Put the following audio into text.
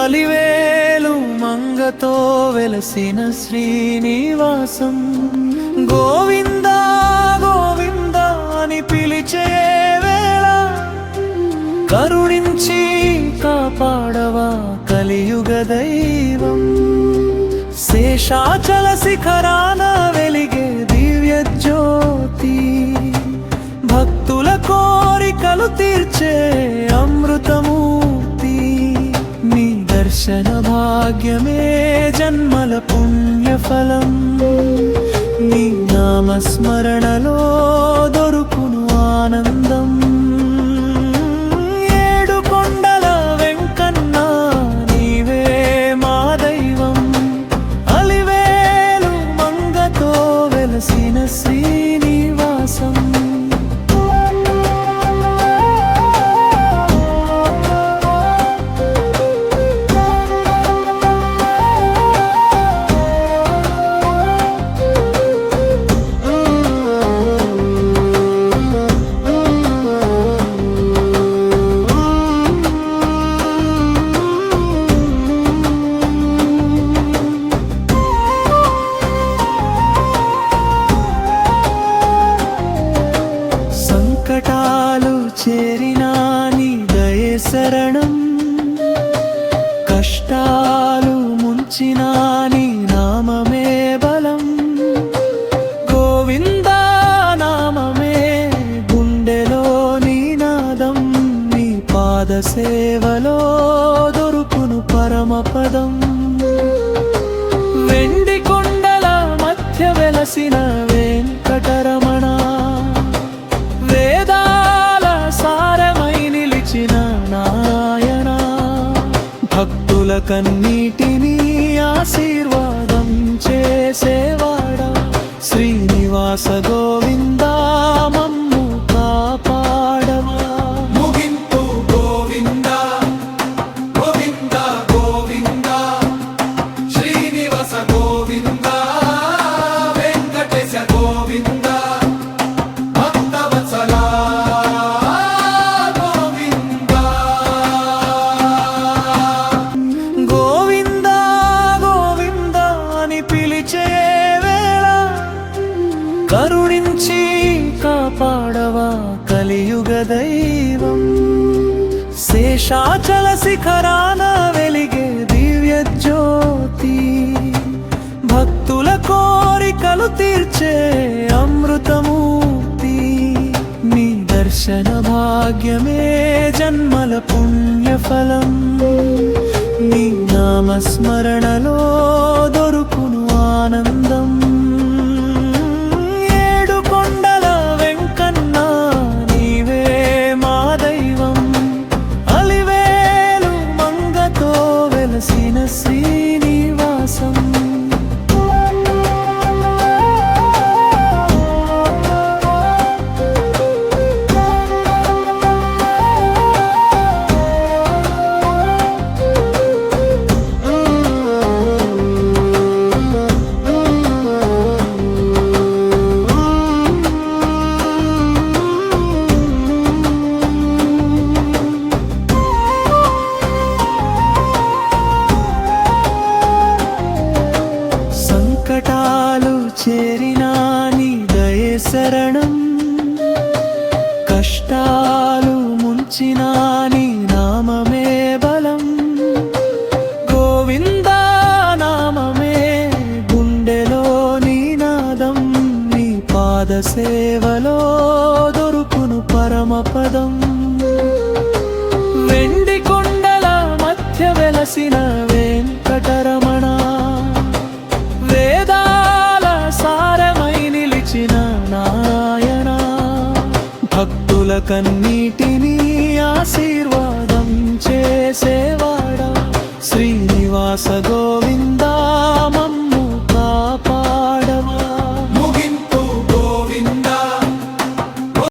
అలివేలు మంగతో వెలసిన శ్రీనివాసం గోవింద గోవింద అని పిలిచే వేళ కరుణించి కాపాడవా కలియుగ దైవం శేషాచల శిఖరాన వెలిగే దివ్య జ్యోతి భక్తుల కోరికలు తీర్చే అమృతమూర్తి నీ దర్శన భాగ్యమే జన్మల పుణ్యఫలం నీ నామస్మరణలో దొరుకును ఆనందం ఏడు కొండల వెంకన్న నీవే మా దైవం అలివేలు మంగతో వెలసిన శ్రీనివాసం సంకటాలు చేరినా నీ దయే శరణం కష్టాలు ముంచినా నీ నామమే బలం గోవిందా నామమే గుండెలో నీనాదం నీ పాద సేవలో దొరుకును పరమపదం వెండి కొండల మధ్య వెలసిన వెంకటరమణ నారాయణ భక్తుల కన్నీటిని ఆశీర్వాదం చేసేవాడా శ్రీనివాస గోవిందా మమ్ము కాపాడవా ముగింపు గోవిందా గోవిందా గోవిందా శ్రీనివాస గోవిందా వెంకటేశ గోవిందా భక్తవత్సలా కరుణించి కాపాడవా కలియుగ దైవం శేషాచల శిఖరాన వెలిగే దివ్య జ్యోతి భక్తుల కోరికలు తీర్చే అమృతమూర్తి నీ దర్శన భాగ్యమే జన్మల పుణ్యఫలం నీ నామస్మరణలో దొరుకును ఆనందం శ్రీనివాసం సంకటాలు చేరినా నీ దయే శరణం కష్టాలు ముంచినా నీ నామమే బలం గోవిందా నామమే గుండెలో నీనాదం నీ పాద సేవలో దొరుకును పరమపదం వెండి కొండల మధ్య వెలసిన వెంకటరమణ నారాయణ భక్తుల కన్నీటిని ఆశీర్వాదం చేసేవాడా శ్రీనివాస గోవింద